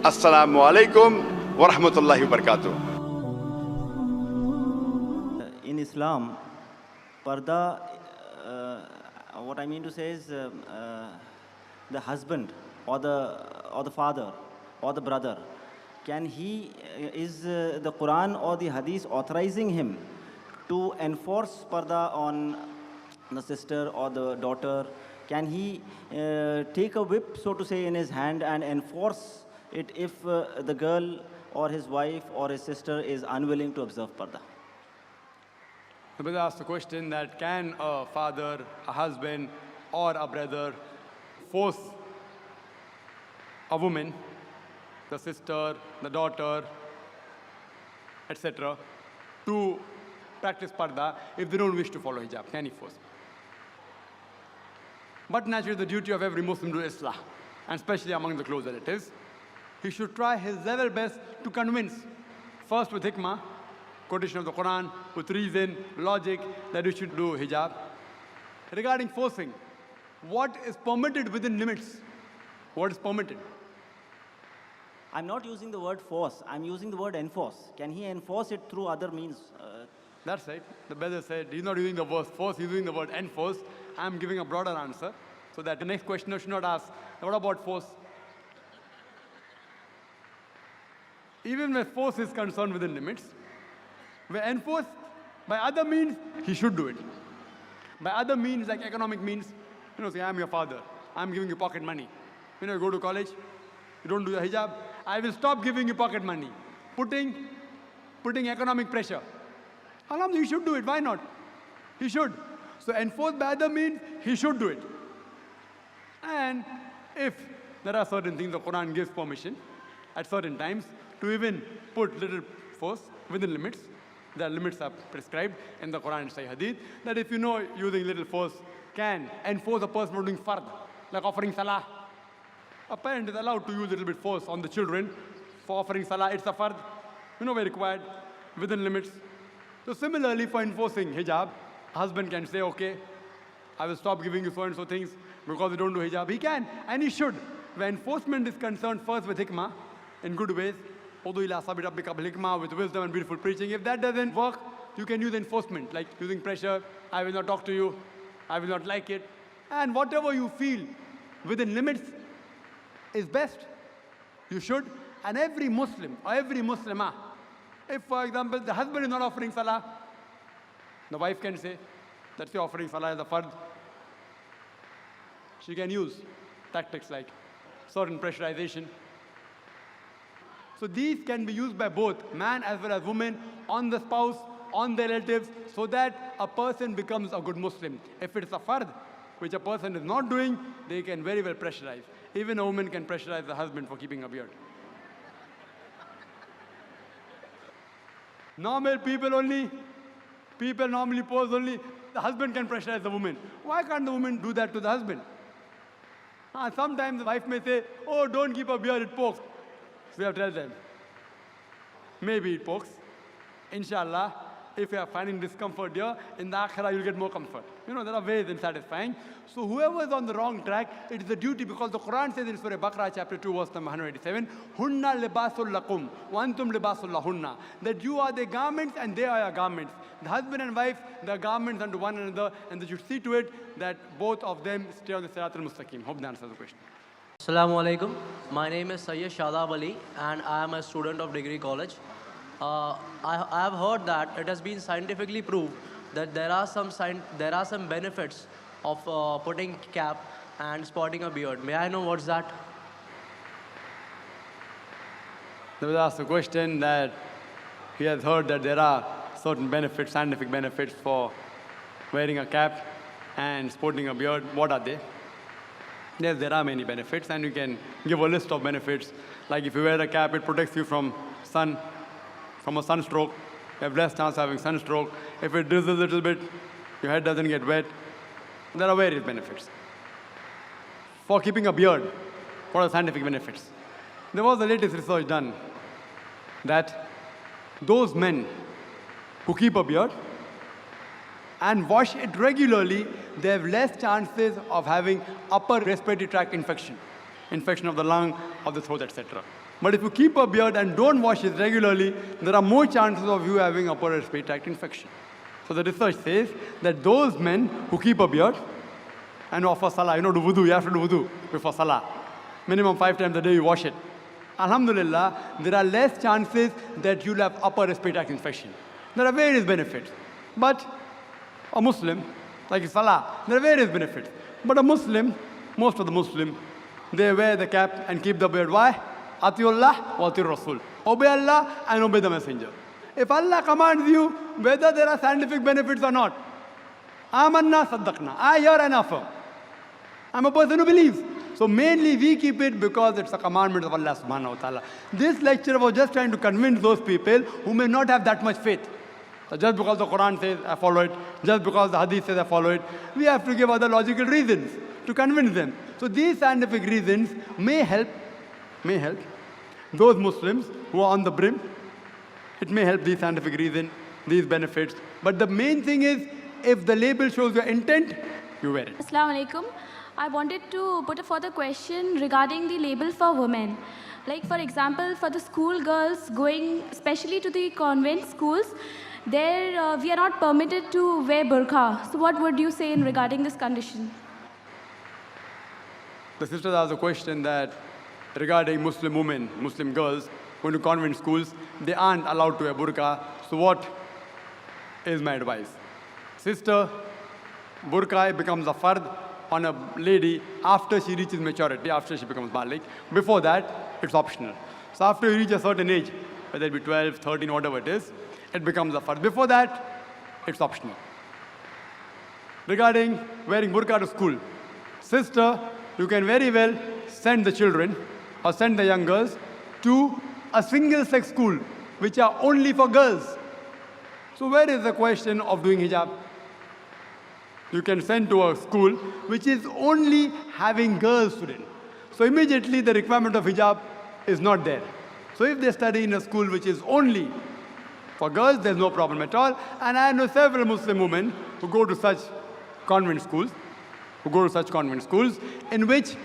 Assalamu alaikum wa rahmatullahi wa barakatuh. In Islam, parda, what I mean to say is the husband or the father or the brother, is the Quran or the Hadith authorizing him to enforce parda on the sister or the daughter? Can he take a whip, so to say, in his hand and enforce it if the girl or his wife or his sister is unwilling to observe parda? The brother asked the question that can a father, a husband, or a brother force a woman, the sister, the daughter, etc., to practice parda if they don't wish to follow hijab? Can he force? But naturally, the duty of every Muslim to Islah, and especially among the close relatives, he should try his level best to convince, first with hikmah, quotation of the Quran, with reason, logic, that you should do hijab. Regarding forcing, what is permitted within limits? What is permitted? I'm not using the word force, I'm using the word enforce. Can he enforce it through other means? That's right. The brother said he's not using the word force, he's using the word enforce. I'm giving a broader answer so that the next questioner should not ask, what about force? Even where force is concerned within limits, where enforced by other means, he should do it. By other means, like economic means, say, I'm your father, I'm giving you pocket money. You go to college, you don't do the hijab, I will stop giving you pocket money. Putting economic pressure. Alhamdulillah, he should do it, why not? He should. So enforced by other means, he should do it. And if there are certain things the Quran gives permission at certain times to even put little force within limits, the limits are prescribed in the Quran and Sahih Hadith, that if using little force can enforce a person from doing fard, like offering salah. A parent is allowed to use a little bit force on the children for offering salah. It's a fard, we're required within limits. So similarly, for enforcing hijab, a husband can say, okay, I will stop giving you so and so things because you don't do hijab. He can, and he should. Where enforcement is concerned, first with hikmah, in good ways, with wisdom and beautiful preaching. If that doesn't work, you can use enforcement, like using pressure, I will not talk to you, I will not like it. And whatever you feel within limits is best, you should. And every Muslim or every Muslimah, if, for example, the husband is not offering salah, the wife can say, that's your offering salah as a fard. She can use tactics like certain pressurization. So these can be used by both man as well as woman, on the spouse, on the relatives, so that a person becomes a good Muslim. If it's a fard, which a person is not doing, they can very well pressurize. Even a woman can pressurize the husband for keeping a beard. Normal people normally pose only. The husband can pressurize the woman. Why can't the woman do that to the husband? Sometimes the wife may say, oh, don't keep a beard, it pokes. So we have to tell them, maybe it pokes. Inshallah, if you are finding discomfort here, in the akhirah you'll get more comfort. There are ways in satisfying. So whoever is on the wrong track, it is a duty, because the Quran says in Surah Baqarah chapter 2 verse number 187, Hunna libasul lakum, wa antum libasul lahunna, that you are their garments and they are your garments. The husband and wife, they are garments unto one another, and they should see to it that both of them stay on the Sirat al-Mustaqim. Hope that answers the question. Assalamu alaikum. My name is Sayyid Shadab Ali and I am a student of Degree College. I have heard that it has been scientifically proved that there are some benefits of putting cap and sporting a beard. May I know what's that? There was asked a question that he has heard that there are certain benefits, scientific benefits for wearing a cap and sporting a beard. What are they? Yes, there are many benefits, and you can give a list of benefits. Like if you wear a cap, it protects you from a sunstroke. You have less chance of having sunstroke. If it drizzles a little bit, your head doesn't get wet. There are various benefits. For keeping a beard, what are the scientific benefits? There was the latest research done that those men who keep a beard and wash it regularly, they have less chances of having upper respiratory tract infection. infection of the lung, of the throat, etc. But if you keep a beard and don't wash it regularly, there are more chances of you having upper respiratory tract infection. So the research says that those men who keep a beard and offer salah, do wudu, you have to do wudu before salah. Minimum 5 times a day you wash it. Alhamdulillah, there are less chances that you'll have upper respiratory tract infection. There are various benefits. But a Muslim, like salah, there are various benefits. But a Muslim, most of the Muslims, they wear the cap and keep the beard. Why? Atiullah wa atir Rasul. Obey Allah and obey the Messenger. If Allah commands you, whether there are scientific benefits or not, amanna saddaqna. I hear and affirm. I'm a person who believes. So mainly we keep it because it's a commandment of Allah subhanahu wa ta'ala. This lecture was just trying to convince those people who may not have that much faith. So just because the Quran says I follow it, just because the Hadith says I follow it, we have to give other logical reasons to convince them. So these scientific reasons may help those Muslims who are on the brim. It may help these scientific reasons, these benefits. But the main thing is, if the label shows your intent, you wear it. Assalamu alaikum. I wanted to put a further question regarding the label for women. Like, for example, for the school girls going especially to the convent schools, there we are not permitted to wear burqa. So what would you say in regarding this condition? The sisters asked a question that regarding Muslim women, Muslim girls going to convent schools, they aren't allowed to wear burqa. So what is my advice? Sister, burqa becomes a fard on a lady after she reaches maturity, after she becomes baligh. Before that, it's optional. So after you reach a certain age, whether it be 12, 13, whatever it is, it becomes a fard. Before that, it's optional. Regarding wearing burqa to school, sister, you can very well send the children or send the young girls to a single-sex school, which are only for girls. So where is the question of doing hijab? You can send to a school which is only having girl students. So immediately the requirement of hijab is not there. So if they study in a school which is only for girls, there's no problem at all. And I know several Muslim women who go to such convent schools, in which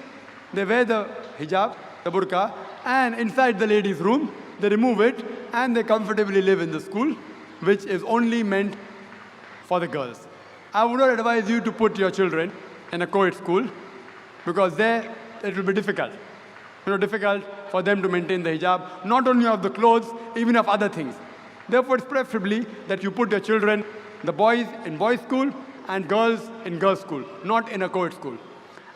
they wear the hijab, the burqa, and inside the ladies' room, they remove it and they comfortably live in the school, which is only meant for the girls. I would not advise you to put your children in a co-ed school because there it will be difficult. Difficult for them to maintain the hijab, not only of the clothes, even of other things. Therefore, it's preferably that you put your children, the boys in boys' school and girls in girls' school, not in a co-ed school.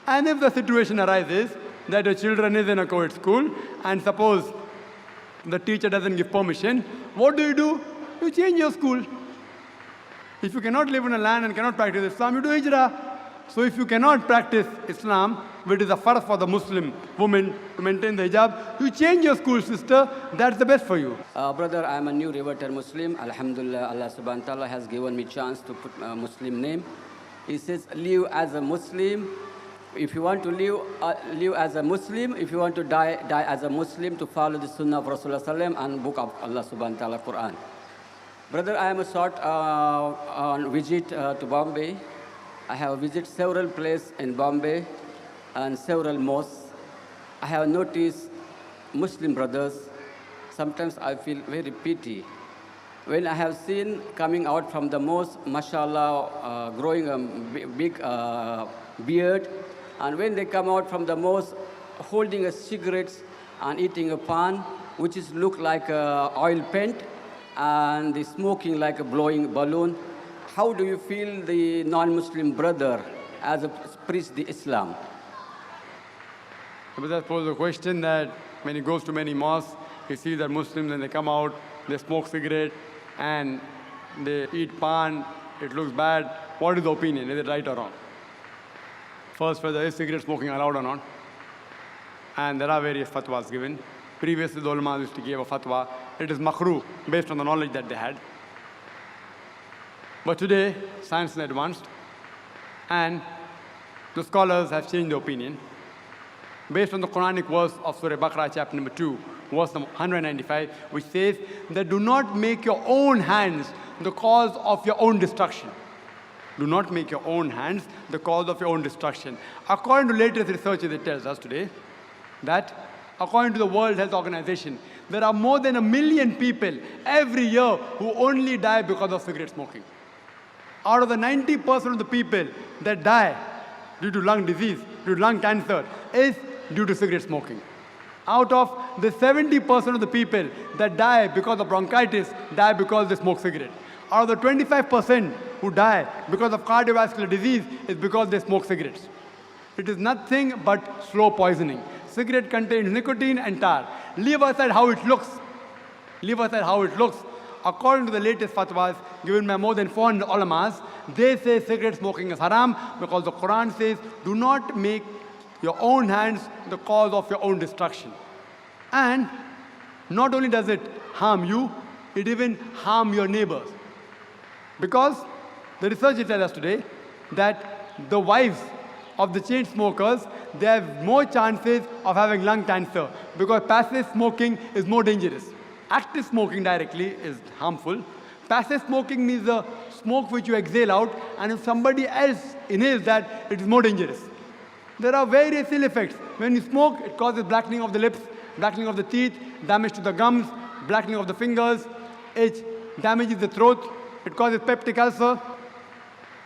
And if the situation arises that your children is in a co-ed school and suppose the teacher doesn't give permission, what do? You change your school. If you cannot live in a land and cannot practice Islam, you do hijrah. So if you cannot practice Islam, which is a farz for the Muslim woman to maintain the hijab, you change your school, sister. That's the best for you. Brother, I am a new reverted Muslim. Alhamdulillah, Allah subhanahu wa ta'ala has given me chance to put a Muslim name. He says, live as a Muslim. If you want to live as a Muslim. If you want to die as a Muslim, to follow the Sunnah of Rasulullah sallam and book of Allah subhanahu wa ta'ala, Quran. Brother, I am a short on visit to Bombay. I have visited several places in Bombay and several mosques. I have noticed Muslim brothers, sometimes I feel very pity. When I have seen coming out from the mosque, mashallah, growing a big beard, and when they come out from the mosque, holding a cigarettes and eating a pan, which is look like oil paint, and the smoking like a blowing balloon. How do you feel the non-Muslim brother as a priest the Islam? But that poses a question that when he goes to many mosques, he sees that Muslims, when they come out, they smoke cigarette and they eat pan, it looks bad. What is the opinion? Is it right or wrong? First, whether is cigarette smoking allowed or not? And there are various fatwas given. Previously, the ulama used to give a fatwa. It is makruh, based on the knowledge that they had. But today, science is advanced, and the scholars have changed their opinion. Based on the Quranic verse of Surah Baqarah, chapter number 2, verse number 195, which says that do not make your own hands the cause of your own destruction. Do not make your own hands the cause of your own destruction. According to latest research, it tells us today that according to the World Health Organization, there are more than 1 million people every year who only die because of cigarette smoking. Out of the 90% of the people that die due to lung disease, due to lung cancer, is due to cigarette smoking. Out of the 70% of the people that die because of bronchitis, die because they smoke cigarette. Out of the 25% who die because of cardiovascular disease is because they smoke cigarettes. It is nothing but slow poisoning. Cigarette contains nicotine and tar. Leave aside how it looks. Leave aside how it looks. According to the latest fatwas given by more than 400 ulamas, they say cigarette smoking is haram because the Quran says, do not make your own hands the cause of your own destruction. And not only does it harm you, it even harm your neighbors. Because the researchers tell us today that the wives of the chain smokers, they have more chances of having lung cancer because passive smoking is more dangerous. Active smoking directly is harmful. Passive smoking means the smoke which you exhale out, and if somebody else inhales that, it is more dangerous. There are various ill effects. When you smoke, it causes blackening of the lips, blackening of the teeth, damage to the gums, blackening of the fingers. It damages the throat. It causes peptic ulcer.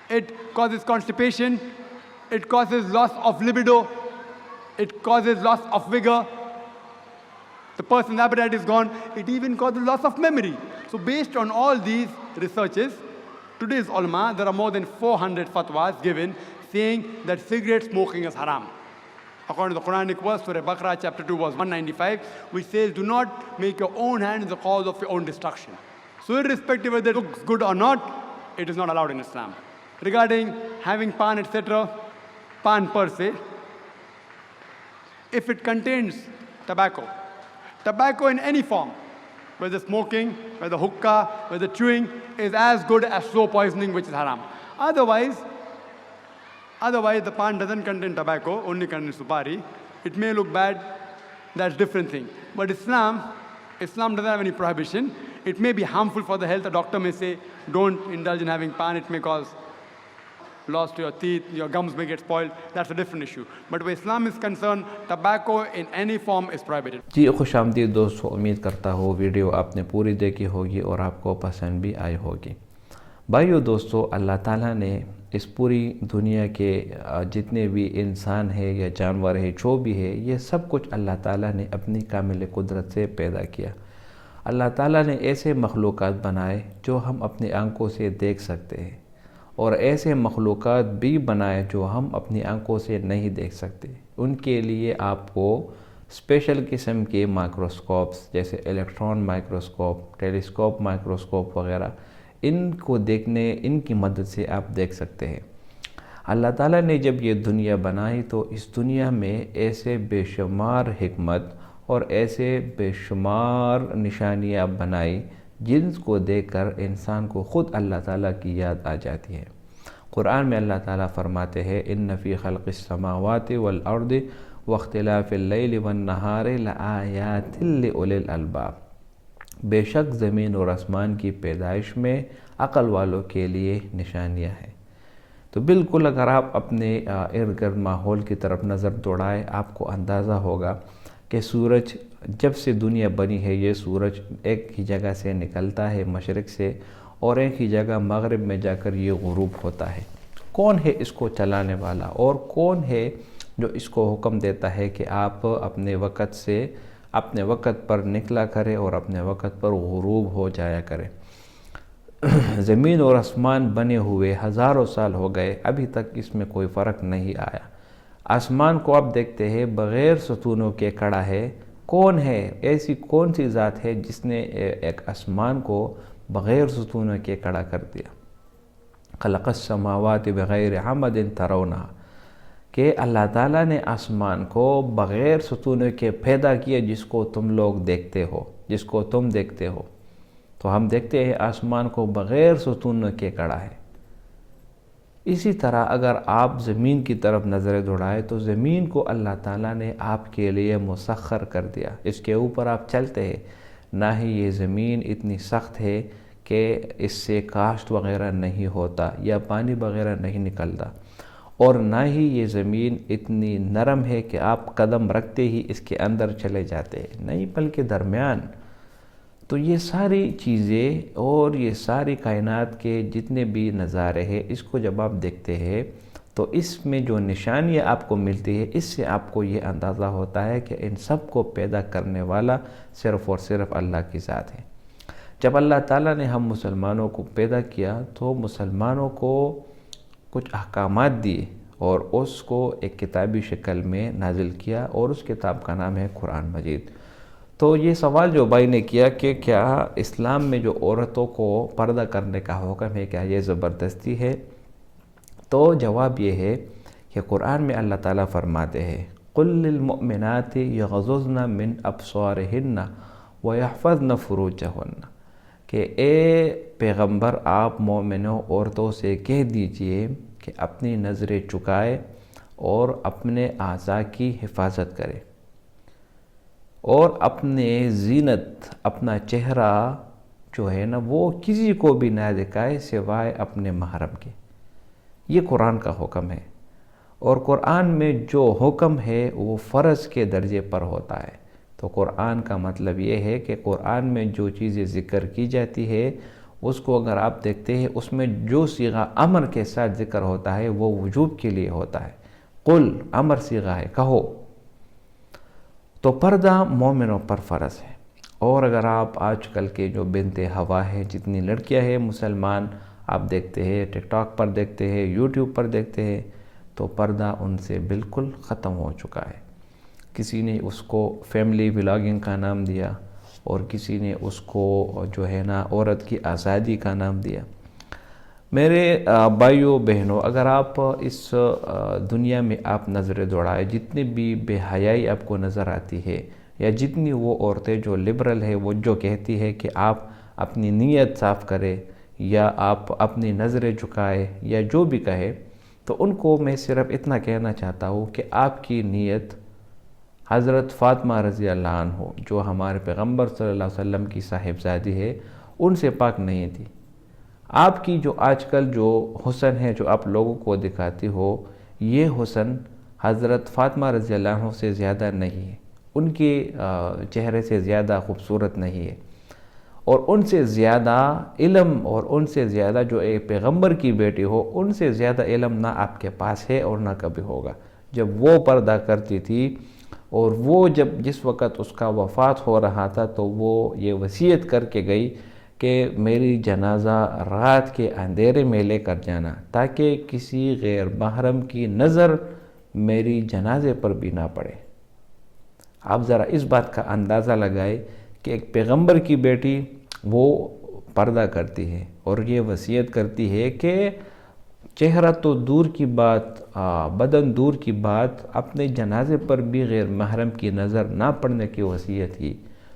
It causes constipation. It causes loss of libido. It causes loss of vigor. The person's appetite is gone. It even causes loss of memory. So based on all these researches, today's ulama, there are more than 400 fatwas given saying that cigarette smoking is haram. According to the Quranic verse, Surah Baqarah, chapter 2, verse 195, which says, do not make your own hands the cause of your own destruction. So irrespective whether it looks good or not, it is not allowed in Islam. Regarding having pan, etc., pan per se, if it contains tobacco in any form, whether smoking, whether hookah, whether chewing, is as good as slow poisoning, which is haram. Otherwise, the pan doesn't contain tobacco, only contains supari. It may look bad, that's a different thing. But Islam doesn't have any prohibition. It may be harmful for the health. A doctor may say, don't indulge in having pan, it may cause loss to your teeth, your gums may get spoiled. That's a different issue. But where Islam is concerned, tobacco in any form is prohibited. جی خوش آمدید دوستو، امید کرتا ہو video آپ نے پوری دیکھی ہوگی اور آپ کو پسند بھی آئی ہوگی. بھائیو دوستو، اللہ تعالیٰ نے اس پوری دنیا کے جتنے بھی انسان ہے یا جانور ہے جو بھی ہے، یہ سب کچھ اللہ تعالیٰ نے اپنی کامل قدرت سے پیدا کیا. اللہ تعالیٰ نے ایسے مخلوقات بنائے جو ہم اپنی آنکھوں سے دیکھ سکتے ہیں، اور ایسے مخلوقات بھی بنائے جو ہم اپنی آنکھوں سے نہیں دیکھ سکتے. ان کے لیے آپ کو اسپیشل قسم کے مائکروسکوپس جیسے الیکٹران مائکروسکوپ، ٹیلیسکوپ مائکروسکوپ وغیرہ، ان کو دیکھنے، ان کی مدد سے آپ دیکھ سکتے ہیں. اللہ تعالیٰ نے جب یہ دنیا بنائی تو اس دنیا میں ایسے بے شمار حکمت اور ایسے بے شمار نشانیاں بنائی جن کو دیکھ کر انسان کو خود اللہ تعالیٰ کی یاد آ جاتی ہے. قرآن میں اللہ تعالیٰ فرماتے ہیں ان فی خلق السماوات والارض واختلاف اللیل والنہار لآیات لأولی الالباب. بے شک زمین اور آسمان کی پیدائش میں عقل والوں کے لیے نشانیاں ہیں. تو بالکل اگر آپ اپنے ارد گرد ماحول کی طرف نظر دوڑائیں، آپ کو اندازہ ہوگا کہ سورج جب سے دنیا بنی ہے، یہ سورج ایک ہی جگہ سے نکلتا ہے مشرق سے، اور ایک ہی جگہ مغرب میں جا کر یہ غروب ہوتا ہے. کون ہے اس کو چلانے والا، اور کون ہے جو اس کو حکم دیتا ہے کہ آپ اپنے وقت پر نکلا کرے اور اپنے وقت پر غروب ہو جایا کرے. زمین اور آسمان بنے ہوئے ہزاروں سال ہو گئے، ابھی تک اس میں کوئی فرق نہیں آیا. آسمان کو آپ دیکھتے ہیں بغیر ستونوں کے کھڑا ہے. کون ہے، ایسی کون سی ذات ہے جس نے ایک آسمان کو بغیر ستونوں کے کھڑا کر دیا؟ خلق السماوات بغیر عمد ترونہا، کہ اللہ تعالیٰ نے آسمان کو بغیر ستونوں کے پیدا کیا جس کو تم لوگ دیکھتے ہو، جس کو تم دیکھتے ہو. تو ہم دیکھتے ہیں آسمان کو بغیر ستونوں کے کھڑا ہے. اسی طرح اگر آپ زمین کی طرف نظریں دوڑائیں تو زمین کو اللہ تعالیٰ نے آپ کے لیے مسخر کر دیا. اس کے اوپر آپ چلتے ہیں. نہ ہی یہ زمین اتنی سخت ہے کہ اس سے کاشت وغیرہ نہیں ہوتا یا پانی وغیرہ نہیں نکلتا. اور نہ ہی یہ زمین اتنی نرم ہے کہ آپ قدم رکھتے ہی اس کے اندر چلے جاتے ہیں، نہیں بلکہ درمیان۔ تو یہ ساری چیزیں اور یہ ساری کائنات کے جتنے بھی نظارے ہیں، اس کو جب آپ دیکھتے ہیں تو اس میں جو نشانیاں آپ کو ملتی ہے، اس سے آپ کو یہ اندازہ ہوتا ہے کہ ان سب کو پیدا کرنے والا صرف اور صرف اللہ کی ذات ہے۔ جب اللہ تعالیٰ نے ہم مسلمانوں کو پیدا کیا تو مسلمانوں کو کچھ احکامات دیے اور اس کو ایک کتابی شکل میں نازل کیا، اور اس کتاب کا نام ہے قرآن مجید۔ تو یہ سوال جو بھائی نے کیا کہ کیا اسلام میں جو عورتوں کو پردہ کرنے کا حکم ہے، کیا یہ زبردستی ہے؟ تو جواب یہ ہے کہ قرآن میں اللہ تعالیٰ فرماتے ہیں قُلْ لِلْمُؤْمِنَاتِ يَغْضُضْنَ مِنْ أَبْصَارِهِنَّ وَيَحْفَظْنَ فُرُوجَهُنَّ کہ اے پیغمبر آپ مومنوں عورتوں سے کہہ دیجئے کہ اپنی نظریں چکائے اور اپنے اعضاء کی حفاظت کرے، اور اپنے زینت، اپنا چہرہ جو ہے نا وہ کسی کو بھی نہ دکھائے سوائے اپنے محرم کے۔ یہ قرآن کا حکم ہے، اور قرآن میں جو حکم ہے وہ فرض کے درجے پر ہوتا ہے۔ تو قرآن کا مطلب یہ ہے کہ قرآن میں جو چیزیں ذکر کی جاتی ہے اس کو اگر آپ دیکھتے ہیں، اس میں جو صیغہ امر کے ساتھ ذکر ہوتا ہے وہ وجوب کے لیے ہوتا ہے۔ قل امر صیغہ ہے، کہو۔ تو پردہ مومنوں پر فرض ہے۔ اور اگر آپ آج کل کے جو بنت ہوا ہے، جتنی لڑکیاں ہیں مسلمان، آپ دیکھتے ہیں ٹک ٹاک پر دیکھتے ہیں، یوٹیوب پر دیکھتے ہیں، تو پردہ ان سے بالکل ختم ہو چکا ہے۔ کسی نے اس کو فیملی ولاگنگ کا نام دیا، اور کسی نے اس کو جو ہے نا عورت کی آزادی کا نام دیا۔ میرے بھائیوں بہنوں، اگر آپ اس دنیا میں آپ نظریں دوڑائے، جتنی بھی بے حیائی آپ کو نظر آتی ہے، یا جتنی وہ عورتیں جو لبرل ہے وہ جو کہتی ہے کہ آپ اپنی نیت صاف کرے، یا آپ اپنی نظریں جھکائے، یا جو بھی کہے، تو ان کو میں صرف اتنا کہنا چاہتا ہوں کہ آپ کی نیت حضرت فاطمہ رضی اللہ عنہ جو ہمارے پیغمبر صلی اللہ علیہ وسلم کی صاحبزادی ہے، ان سے پاک نہیں تھی۔ آپ کی جو آج کل جو حسن ہے جو آپ لوگوں کو دکھاتی ہو، یہ حسن حضرت فاطمہ رضی اللہ عنہ سے زیادہ نہیں ہے، ان کے چہرے سے زیادہ خوبصورت نہیں ہے، اور ان سے زیادہ علم، اور ان سے زیادہ جو ایک پیغمبر کی بیٹی ہو، ان سے زیادہ علم نہ آپ کے پاس ہے اور نہ کبھی ہوگا۔ جب وہ پردہ کرتی تھی، اور وہ جس وقت اس کا وفات ہو رہا تھا، تو وہ یہ وصیت کر کے گئی کہ میری جنازہ رات کے اندھیرے میں لے کر جانا، تاکہ کسی غیر محرم کی نظر میری جنازے پر بھی نہ پڑے۔ آپ ذرا اس بات کا اندازہ لگائے کہ ایک پیغمبر کی بیٹی وہ پردہ کرتی ہے، اور یہ وصیت کرتی ہے کہ چہرہ تو دور کی بات، بدن دور کی بات، اپنے جنازے پر بھی غیر محرم کی نظر نہ پڑنے کی وصیت کی۔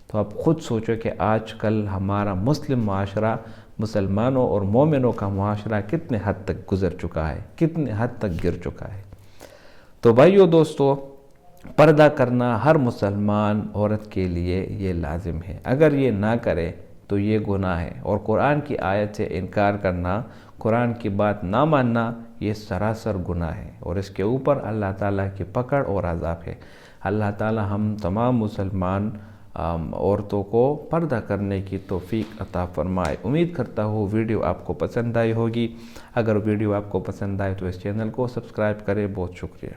تو آپ خود سوچو کہ آج کل ہمارا مسلم معاشرہ، مسلمانوں اور مومنوں کا معاشرہ کتنے حد تک گزر چکا ہے، کتنے حد تک گر چکا ہے۔ تو بھائیو دوستو، پردہ کرنا ہر مسلمان عورت کے لیے یہ لازم ہے۔ اگر یہ نہ کرے تو یہ گناہ ہے، اور قرآن کی آیت سے انکار کرنا، قرآن کی بات نہ ماننا، یہ سراسر گناہ ہے، اور اس کے اوپر اللہ تعالیٰ کی پکڑ اور عذاب ہے۔ اللہ تعالیٰ ہم تمام مسلمان عورتوں کو پردہ کرنے کی توفیق عطا فرمائے۔ امید کرتا ہوں ویڈیو آپ کو پسند آئی ہوگی۔ اگر ویڈیو آپ کو پسند آئے تو اس چینل کو سبسکرائب کریں۔ بہت شکریہ۔